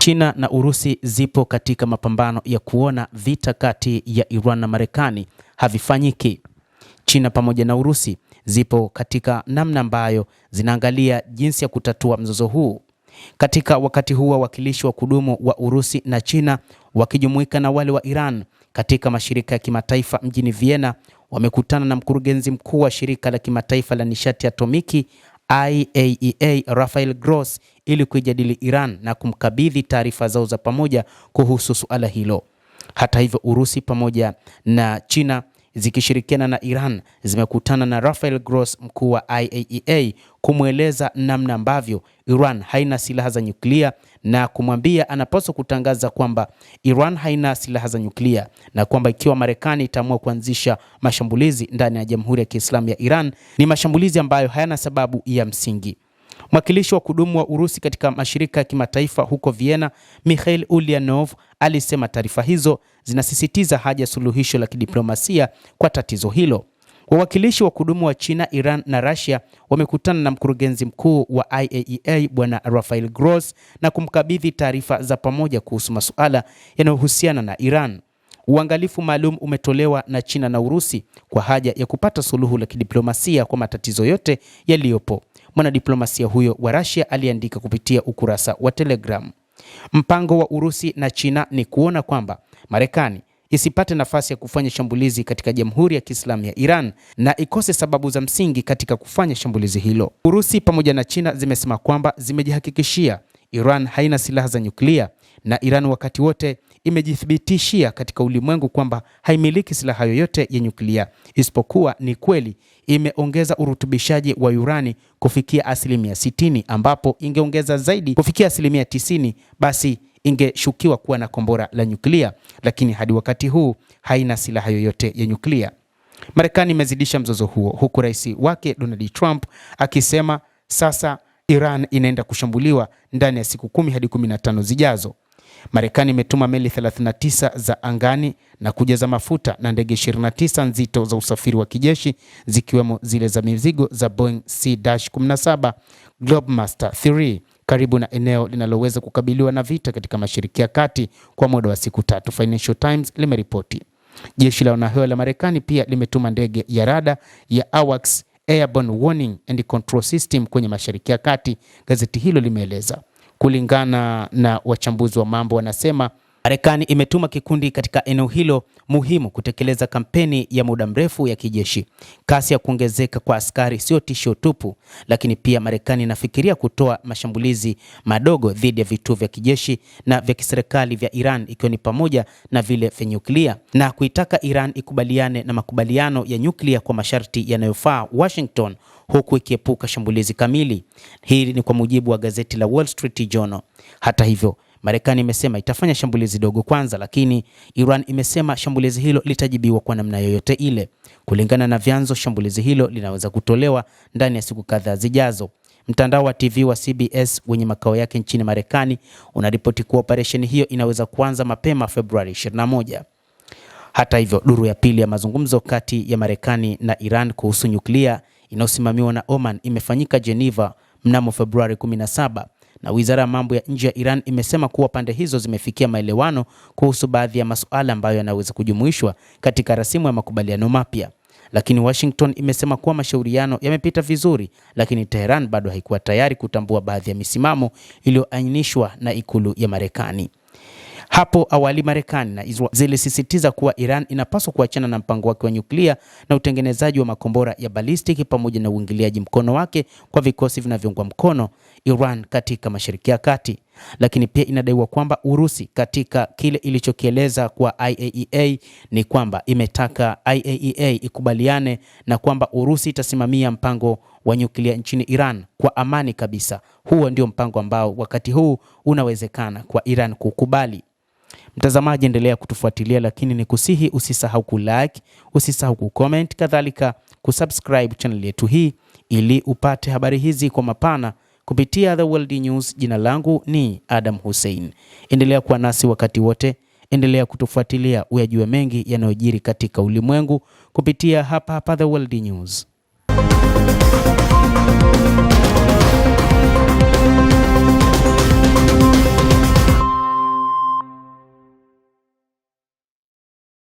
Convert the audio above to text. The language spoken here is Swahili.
China na Urusi zipo katika mapambano ya kuona vita kati ya Iran na Marekani havifanyiki. China pamoja na Urusi zipo katika namna ambayo zinaangalia jinsi ya kutatua mzozo huu. Katika wakati huu, wawakilishi wa kudumu wa Urusi na China wakijumuika na wale wa Iran katika mashirika ya kimataifa mjini Vienna wamekutana na mkurugenzi mkuu wa shirika la kimataifa la nishati atomiki IAEA Rafael Grossi ili kujadili Iran na kumkabidhi taarifa zao za pamoja kuhusu suala hilo. Hata hivyo, Urusi pamoja na China zikishirikiana na Iran zimekutana na Rafael Grossi, mkuu wa IAEA, kumweleza namna ambavyo Iran haina silaha za nyuklia na kumwambia anapaswa kutangaza kwamba Iran haina silaha za nyuklia na kwamba ikiwa Marekani itaamua kuanzisha mashambulizi ndani ya Jamhuri ya Kiislamu ya Iran ni mashambulizi ambayo hayana sababu ya msingi. Mwakilishi wa kudumu wa Urusi katika mashirika ya kimataifa huko Vienna, Mikhail Ulyanov, alisema taarifa hizo zinasisitiza haja ya suluhisho la kidiplomasia kwa tatizo hilo. Wawakilishi wa kudumu wa China, Iran na Russia wamekutana na mkurugenzi mkuu wa IAEA Bwana Rafael Grossi na kumkabidhi taarifa za pamoja kuhusu masuala yanayohusiana na Iran. Uangalifu maalum umetolewa na China na Urusi kwa haja ya kupata suluhu la kidiplomasia kwa matatizo yote yaliyopo. Mwanadiplomasia huyo wa Russia aliandika kupitia ukurasa wa Telegram. Mpango wa Urusi na China ni kuona kwamba Marekani isipate nafasi ya kufanya shambulizi katika Jamhuri ya Kiislamu ya Iran na ikose sababu za msingi katika kufanya shambulizi hilo. Urusi pamoja na China zimesema kwamba zimejihakikishia Iran haina silaha za nyuklia na Iran wakati wote imejithibitishia katika ulimwengu kwamba haimiliki silaha yoyote ya nyuklia, isipokuwa ni kweli imeongeza urutubishaji wa urani kufikia 60%, ambapo ingeongeza zaidi kufikia 90%, basi ingeshukiwa kuwa na kombora la nyuklia, lakini hadi wakati huu haina silaha yoyote ya nyuklia. Marekani imezidisha mzozo huo huku rais wake Donald Trump akisema sasa Iran inaenda kushambuliwa ndani ya siku 10 hadi 15 zijazo. Marekani imetuma meli 39 za angani na kujaza mafuta na ndege 29 nzito za usafiri wa kijeshi zikiwemo zile za mizigo za Boeing C-17 Globemaster 3 karibu na eneo linaloweza kukabiliwa na vita katika Mashariki ya Kati kwa muda wa siku 3, Financial Times limeripoti. Jeshi la wanahewa la Marekani pia limetuma ndege ya rada ya AWACS Airborne Warning and Control System kwenye Mashariki ya Kati, gazeti hilo limeeleza. Kulingana na wachambuzi wa mambo, wanasema Marekani imetuma kikundi katika eneo hilo muhimu kutekeleza kampeni ya muda mrefu ya kijeshi. Kasi ya kuongezeka kwa askari sio tishio tupu, lakini pia Marekani inafikiria kutoa mashambulizi madogo dhidi ya vituo vya kijeshi na vya kiserikali vya Iran, ikiwa ni pamoja na vile vya nyuklia, na kuitaka Iran ikubaliane na makubaliano ya nyuklia kwa masharti yanayofaa Washington, huku ikiepuka shambulizi kamili. Hili ni kwa mujibu wa gazeti la Wall Street Journal. Hata hivyo, Marekani imesema itafanya shambulizi dogo kwanza, lakini Iran imesema shambulizi hilo litajibiwa kwa namna yoyote ile. Kulingana na vyanzo, shambulizi hilo linaweza kutolewa ndani ya siku kadhaa zijazo. Mtandao wa TV wa CBS wenye makao yake nchini Marekani unaripoti kuwa operesheni hiyo inaweza kuanza mapema Februari 21. Hata hivyo, duru ya pili ya mazungumzo kati ya Marekani na Iran kuhusu nyuklia inayosimamiwa na Oman imefanyika Geneva mnamo Februari 17. Na Wizara ya Mambo ya Nje ya Iran imesema kuwa pande hizo zimefikia maelewano kuhusu baadhi ya masuala ambayo yanaweza kujumuishwa katika rasimu ya makubaliano mapya. Lakini Washington imesema kuwa mashauriano yamepita vizuri, lakini Tehran bado haikuwa tayari kutambua baadhi ya misimamo iliyoainishwa na ikulu ya Marekani. Hapo awali Marekani na Israel zilisisitiza kuwa Iran inapaswa kuachana na mpango wake wa nyuklia na utengenezaji wa makombora ya balistiki pamoja na uingiliaji mkono wake kwa vikosi vinavyoungwa mkono Iran katika Mashariki ya Kati. Lakini pia inadaiwa kwamba Urusi katika kile ilichokieleza kwa IAEA ni kwamba imetaka IAEA ikubaliane na kwamba Urusi itasimamia mpango wa nyuklia nchini Iran kwa amani kabisa. Huo ndio mpango ambao wakati huu unawezekana kwa Iran kukubali. Mtazamaji, endelea kutufuatilia, lakini ni kusihi usisahau kulike, usisahau kucomment, kadhalika kusubscribe channel yetu hii ili upate habari hizi kwa mapana kupitia The World News. Jina langu ni Adam Hussein. Endelea kuwa nasi wakati wote, endelea kutufuatilia uyajue mengi yanayojiri katika ulimwengu kupitia hapa The World News.